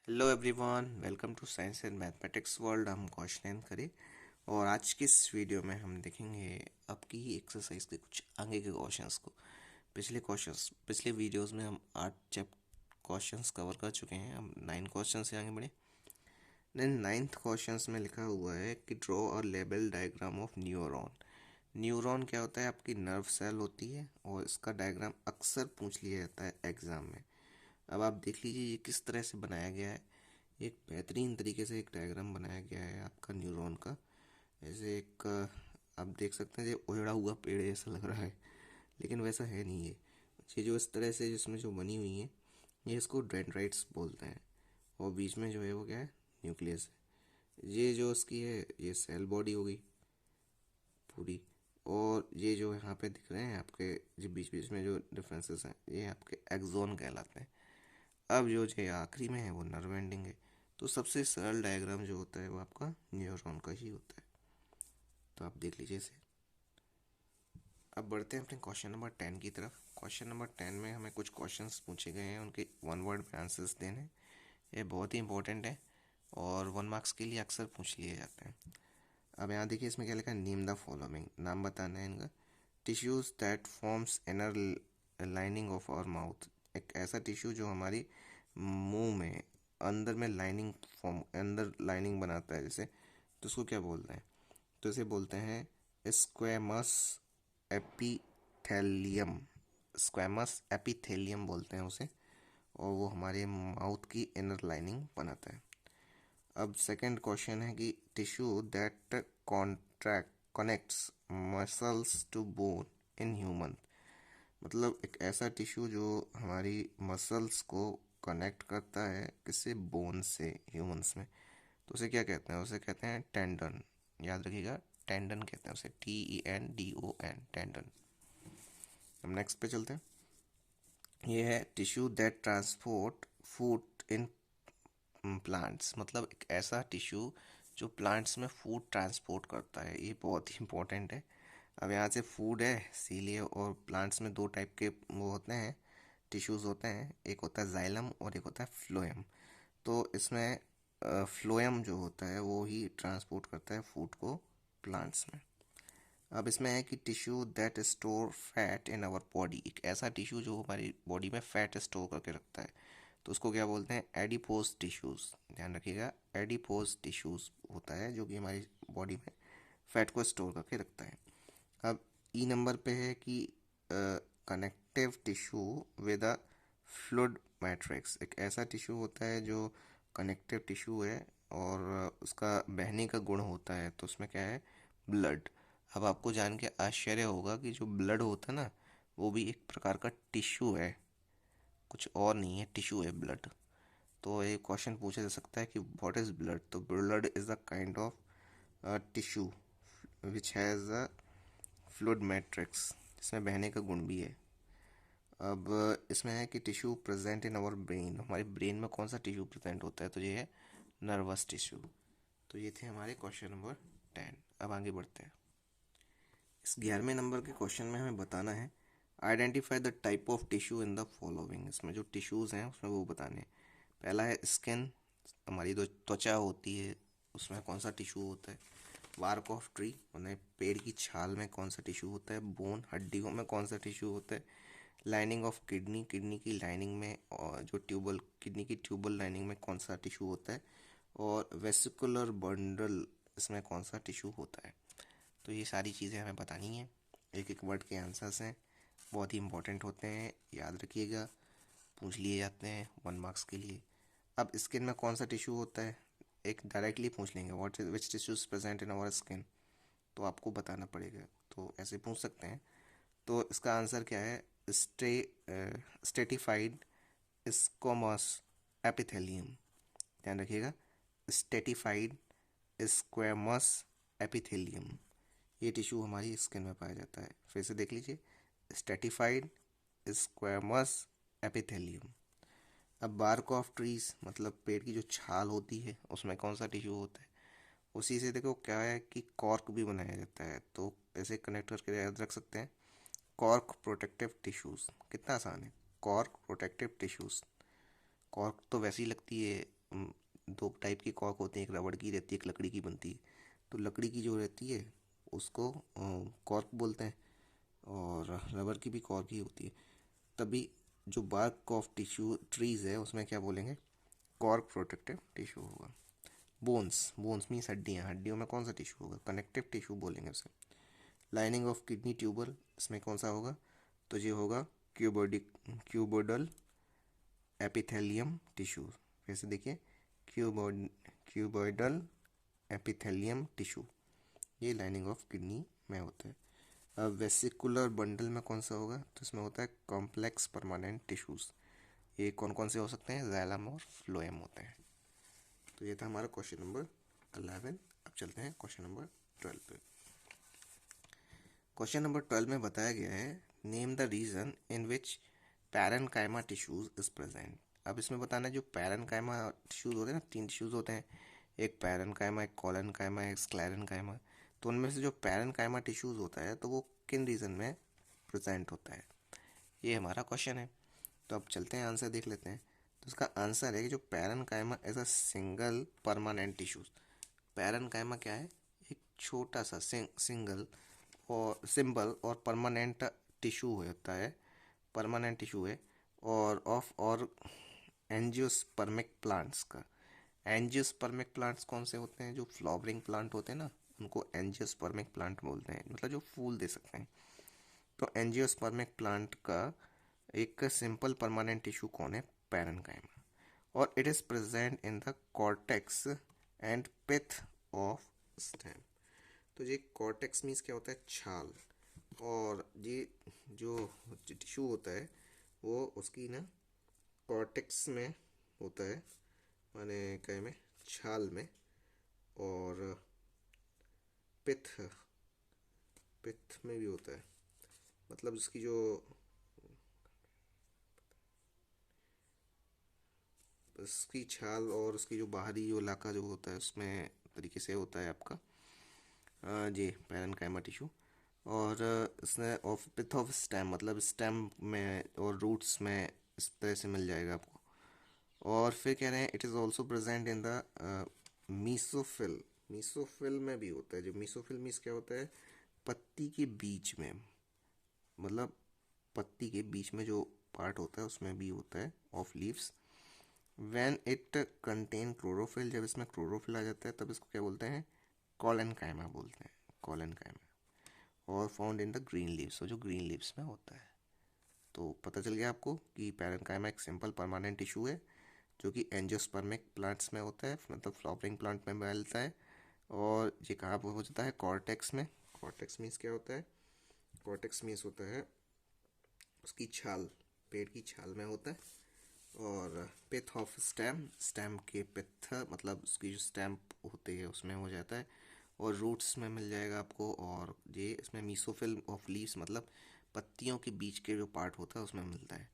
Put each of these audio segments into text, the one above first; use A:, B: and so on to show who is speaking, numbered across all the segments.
A: Hello everyone, welcome to science and mathematics world. हम question करें और आज की इस वीडियो में हम देखेंगे आपकी ही एक्सरसाइज के कुछ आगे के क्वेश्चंस को। पिछले वीडियोस में हम 8 क्वेश्चंस कवर कर चुके हैं। हम 9 क्वेश्चन से आगे बढ़े। देन 9th क्वेश्चंस में लिखा हुआ है कि ड्रॉ और label diagram of neuron. Neuron क्या होता है? आपकी नर्व सेल होती है और इसका डायग्राम अक्सर पूछ लिया जाता है एग्जाम में। अब आप देख लीजिए ये किस तरह से बनाया गया है। एक बेहतरीन तरीके से एक डायग्राम बनाया गया है आपका न्यूरॉन का। ऐसे एक आप देख सकते हैं ये उजड़ा हुआ पेड़ ऐसा लग रहा है, लेकिन वैसा है नहीं। ये जो इस तरह से जिसमें जो बनी हुई है, ये इसको डेंड्राइट्स बोलते हैं। और बीच में जो है वो क्या है? न्यूक्लियस है। ये जो इसकी है ये सेल बॉडी होगी पूरी। और ये जो यहाँ पे दिख रहे हैं आपके, जो बीच बीच में जो डिफरेंसेस हैं, ये आपके एक्सोन कहलाते हैं। अब जो ये आखिरी में है वो नर्व एंडिंग है। तो सबसे सरल डायग्राम जो होता है वो आपका न्यूरॉन का ही होता है। तो आप देख लीजिए इसे। अब बढ़ते हैं अपने क्वेश्चन नंबर 10 की तरफ। क्वेश्चन नंबर 10 में हमें कुछ क्वेश्चंस पूछे गए हैं, उनके वन वर्ड में आंसर्स देने हैं। ये बहुत ही इंपॉर्टेंट है और 1 मार्क्स के लिए अक्सर पूछ लिए जाते हैं। अब यहाँ देखिए इसमें क्या लिखा है, नेम द फॉलोइंग। नाम बताना है इनका। Tissues that forms inner lining of our mouth. एक ऐसा टिश्यू जो हमारी मुंह में अंदर में लाइनिंग फॉर्म, अंदर लाइनिंग बनाता है जैसे, तो उसको क्या बोलते हैं? तो इसे बोलते हैं स्क्वेमस एपिथेलियम। स्क्वेमस एपिथेलियम बोलते हैं उसे। और वो हमारे माउथ की इनर लाइनिंग बनाता है। अब सेकंड क्वेश्चन है कि tissue that contract connects muscles to bone in human. मतलब एक ऐसा टिश्यू जो हमारी मसल्स को कनेक्ट करता है किससे? बोन से, ह्यूमंस में। तो उसे क्या कहते हैं? उसे कहते हैं टेंडन। याद रखिएगा, टेंडन कहते हैं उसे, TENDON, टेंडन। हम नेक्स्ट पे चलते हैं। ये है tissue that transport food in plants. मतलब एक ऐसा टिश्यू जो प्लांट्स में फूड ट्रांसपोर्ट करता है। ये बहुत ही इंपॉर्टेंट है। अब यहाँ से फूड है इसीलिए, और प्लांट्स में दो टाइप के वो होते हैं, टिश्यूज होते हैं। एक होता है जाइलम और एक होता है फ्लोएम। तो इसमें फ्लोएम जो होता है वो ही ट्रांसपोर्ट करता है फूड को प्लांट्स में। अब इसमें है कि tissue that store fat in our body. एक ऐसा टिश्यू जो हमारी बॉडी में फैट स्टोर करके रखता है, तो उसको क्या बोलते हैं? Adipose tissues. ध्यान रखिएगा, एडिपोज टिश्यूज होता है जो कि हमारी बॉडी में फैट को स्टोर करके रखता है। अब ई नंबर पे है कि connective tissue with a fluid matrix. एक ऐसा टिश्यू होता है जो कनेक्टिव टिश्यू है और उसका बहने का गुण होता है। तो उसमें क्या है? ब्लड। अब आपको जान के आश्चर्य होगा कि जो ब्लड होता है ना, वो भी एक प्रकार का टिश्यू है, कुछ और नहीं है, टिश्यू है ब्लड। तो एक क्वेश्चन पूछा जा सकता है कि व्हाट इज ब्लड? तो blood is a kind of tissue which has a fluid matrix, जिसमें बहने का गुण भी है। अब इसमें है कि tissue present in our brain. हमारे ब्रेन में कौन सा टिश्यू प्रेजेंट होता है? तो ये है नर्वस टिश्यू। तो ये थे हमारे क्वेश्चन नंबर 10। अब आगे बढ़ते हैं। इस 11वें नंबर के क्वेश्चन में हमें बताना है identify the type of tissue in the following. इसमें जो टिश्यूज़ हैं उसमें वो बताने हैं। पहला है स्किन, हमारी जो त्वचा होती है उसमें कौन सा टिश्यू होता है। बार्क ऑफ ट्री, उन्हें पेड़ की छाल में कौन सा टिश्यू होता है। बोन, हड्डियों में कौन सा टिश्यू होता है। लाइनिंग ऑफ किडनी, किडनी की लाइनिंग में, और जो ट्यूबल, किडनी की ट्यूबल लाइनिंग में कौन सा टिश्यू होता है। और वेसिकुलर बंडल, इसमें कौन सा टिश्यू होता है। तो ये सारी चीज़ें हमें बतानी है। एक एक वर्ड के आंसर्स हैं, बहुत ही इंपॉर्टेंट होते हैं, याद रखिएगा, पूछ लिए जाते हैं 1 मार्क्स के लिए। अब स्किन में कौन सा टिश्यू होता है, एक डायरेक्टली पूछ लेंगे, what is which tissues present in our skin, तो आपको बताना पड़ेगा। तो ऐसे पूछ सकते हैं। तो इसका आंसर क्या है? Stay stratified squamous epithelium. ध्यान रखिएगा, स्टेटिफाइड स्क्वामस एपिथेलियम, ये टिश्यू हमारी स्किन में पाया जाता है। फिर से देख लीजिए, स्टेटिफाइड स्क्वामस एपिथेलियम। अब बार्क ऑफ ट्रीज, मतलब पेड़ की जो छाल होती है उसमें कौन सा टिश्यू होता है। उसी से देखो क्या है कि कॉर्क भी बनाया जाता है। तो ऐसे कनेक्ट करके याद रख सकते हैं, कॉर्क प्रोटेक्टिव टिश्यूज। कितना आसान है, कॉर्क प्रोटेक्टिव टिश्यूज। कॉर्क तो वैसी लगती है दो टाइप की कॉर्क होते हैं, एक रबड़ की रहती है, एक लकड़ी की बनती है। तो लकड़ी की जो रहती है उसको कॉर्क बोलते हैं, और रबर की भी कॉर्क ही होती है। तभी जो बार्क ऑफ टिश्यू ट्रीज है उसमें क्या बोलेंगे, कॉर्क प्रोटेक्टिव टिश्यू होगा। बोन्स, बोन्स मीन्स हड्डियाँ, हड्डियों में कौन सा टिश्यू होगा, कनेक्टिव टिश्यू बोलेंगे उसे। लाइनिंग ऑफ किडनी ट्यूबर, इसमें कौन सा होगा, तो ये होगा क्यूबोइडल एपिथेलियम टिश्यू। फिर से देखिए, क्यूबोइडल एपिथेलियम टिश्यू, ये लाइनिंग ऑफ किडनी में होता है। अब वेसिकुलर बंडल में कौन सा होगा, तो इसमें होता है कॉम्प्लेक्स परमानेंट टिश्यूज। ये कौन कौन से हो सकते हैं, जाइलम और फ्लोएम होते हैं। तो ये था हमारा क्वेश्चन नंबर 11। अब चलते हैं क्वेश्चन नंबर 12 पे। क्वेश्चन नंबर 12 में बताया गया है, name the region in which parenchyma tissues is present. अब इसमें बताना है जो पैरेन्काइमा टिश्यूज होते हैं ना, 3 टिश्यूज होते हैं, एक पैरेन्काइमा, एक कोलेनकाइमा, एक स्क्लेरेन्काइमा। तो उनमें से जो पैरेन्काइमा टिश्यूज होता है तो वो किन रीजन में प्रेजेंट होता है, ये हमारा क्वेश्चन है। तो अब चलते हैं आंसर देख लेते हैं। तो इसका आंसर है कि जो parenchyma as a single permanent tissues. Parenchyma क्या है, एक छोटा सा सिंगल और सिंपल और परमानेंट टिश्यू होता है, परमानेंट टिश्यू है, और एंजियोस्पर्मिक प्लांट्स का। एंजियोस्पर्मिक प्लांट्स कौन से होते हैं, जो फ्लावरिंग प्लांट होते हैं ना, उनको एंजियोस्पर्मिक प्लांट बोलते हैं, मतलब जो फूल दे सकते हैं। तो एंजियोस्पर्मिक प्लांट का एक सिंपल परमानेंट टिश्यू कौन है, पैरेन्काइमा। और it is present in the cortex and pith of stem. तो ये कॉर्टेक्स मीन्स क्या होता है, छाल, और ये जो टिश्यू होता है वो उसकी ना कॉर्टेक्स में होता है, माने कहे में छाल में, और पिथ, पिथ में भी होता है, मतलब उसकी जो उसकी छाल और उसकी जो बाहरी जो इलाका जो होता है उसमें तरीके से होता है आपका जी पैरेन्काइमा टिश्यू। और इसने ऑफ पिथ ऑफ स्टेम, मतलब स्टेम में और रूट्स में इस तरह से मिल जाएगा आपको। और फिर कह रहे हैं it is also present in the mesophyll. Mesophyll में भी होता है, जो मीसोफिल मीन्स क्या होता है, पत्ती के बीच में, मतलब पत्ती के बीच में जो पार्ट होता है उसमें भी होता है, of leaves. When it contain chlorophyll, जब इसमें क्लोरोफिल आ जाता है तब इसको क्या बोलते हैं, कॉलेनकाइमा बोलते हैं, कॉलेनकाइमा। और found in the green leaves, तो जो ग्रीन लीव्स में होता है। तो पता चल गया आपको कि पैरेन्काइमा एक सिंपल परमानेंट टिश्यू है जो कि एंजियोस्पर्मिक प्लांट्स में होता है, मतलब फ्लावरिंग प्लांट में मिलता है। और ये कहाँ पर हो जाता है, कॉर्टेक्स में। कॉर्टेक्स मीन्स क्या होता है, कॉर्टेक्स मीन्स होता है उसकी छाल, पेड़ की छाल में होता है। और पिथ ऑफ स्टेम, स्टेम के पिथ मतलब उसकी जो स्टेम होती है उसमें हो जाता है। और रूट्स में मिल जाएगा आपको। और ये इसमें मीसोफिल ऑफ लीव्स, मतलब पत्तियों के बीच के जो पार्ट होता है उसमें मिलता है।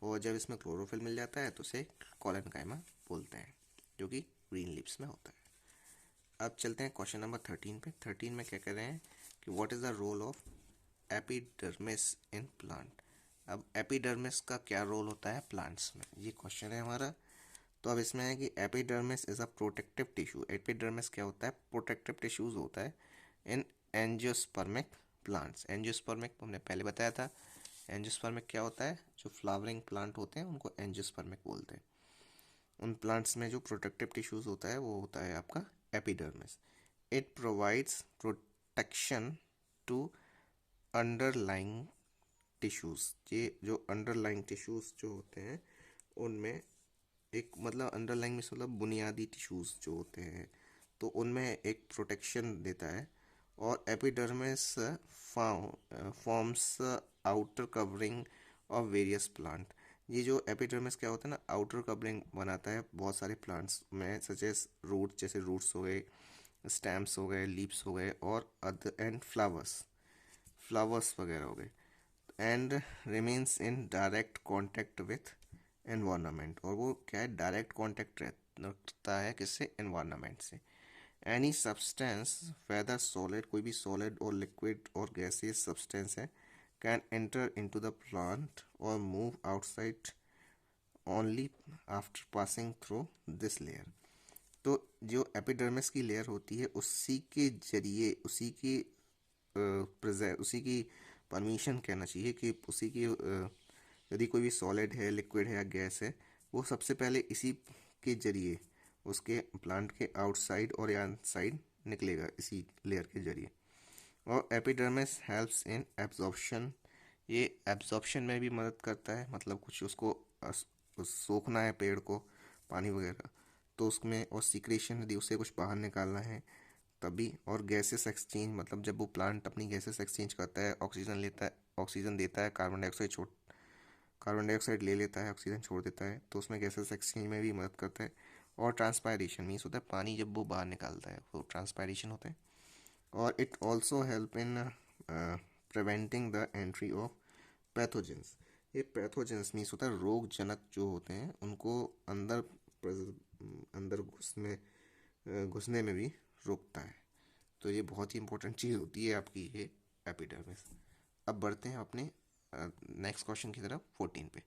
A: और जब इसमें क्लोरोफिल मिल जाता है तो उसे कॉलेनकाइमा बोलते हैं, जो कि ग्रीन लीव्स में होता है। अब चलते हैं क्वेश्चन नंबर 13 पे। 13 में क्या कह रहे हैं कि what is the role of epidermis in plant. अब एपिडर्मिस का क्या रोल होता है प्लांट्स में, ये क्वेश्चन है हमारा। तो अब इसमें है कि epidermis is a protective tissue. Epidermis क्या होता है, प्रोटेक्टिव टिश्यूज होता है इन एंजियोस्पर्मिक प्लांट्स। एंजियोस्पर्मिक हमने पहले बताया था। एंजियोस्पर्मिक क्या होता है, जो फ्लावरिंग प्लांट होते हैं उनको एंजियोस्पर्मिक बोलते हैं। उन प्लांट्स में जो प्रोटेक्टिव टिश्यूज होता है वो होता है आपका epidermis. It provides protection to underlying tissues. ये जो अंडरलाइंग टिश्यूज जो होते हैं उनमें एक, मतलब अंडरलाइंग में मतलब बुनियादी टिश्यूज जो होते हैं तो उनमें एक प्रोटेक्शन देता है। और epidermis forms outer covering of various plant. ये जो एपिडर्मिस क्या होता है ना, आउटर कवरिंग बनाता है बहुत सारे प्लांट्स में, सच एज रूट, जैसे रूट्स हो गए, स्टेम्स हो गए, लीव्स हो गए, और अदर एंड फ्लावर्स, फ्लावर्स वगैरह हो गए। And remains in direct contact with environment. और वो क्या है, डायरेक्ट कॉन्टेक्ट रखता है किससे, एनवायरनमेंट से। एनी सब्सटेंस वेदर सॉलिड, कोई भी सॉलिड और लिक्विड और गैसियस सब्सटेंस है, can enter into the plant और move outside only after passing through this layer. तो जो एपिडर्मिस की लेयर होती है उसी के जरिए, उसी की परमिशन कहना चाहिए कि उसी की यदि कोई भी सॉलिड है, लिक्विड है या गैस है, वो सबसे पहले इसी के जरिए उसके प्लांट के आउटसाइड और या साइड निकलेगा, इसी लेयर के जरिए। और एपिडर्मिस हेल्प्स इन एब्जॉर्प्शन, ये एब्जॉर्प्शन में भी मदद करता है, मतलब कुछ उसको सोखना है पेड़ को, पानी वगैरह, तो उसमें, और सीक्रेशन यदि उसे कुछ बाहर निकालना है तभी। और गैसेस एक्सचेंज, मतलब जब वो प्लांट अपनी गैसेस एक्सचेंज करता है, ऑक्सीजन लेता है, ऑक्सीजन देता है, कार्बन डाइऑक्साइड ले लेता है, ऑक्सीजन छोड़ देता है, तो उसमें गैसेस एक्सचेंज में भी मदद करता है। और ट्रांसपायरेशन मीन्स होता है पानी जब वो बाहर निकालता है, वो ट्रांसपायरेशन होता है। और it also help in preventing the entry of pathogens. ये पैथोजेंस मीन्स होता है रोग जनक जो होते हैं, उनको अंदर घुसने में भी रोकता है। तो ये बहुत ही इंपॉर्टेंट चीज़ होती है आपकी ये एपिडर्मिस। अब बढ़ते हैं अपने नेक्स्ट क्वेश्चन की तरफ, 14 पे।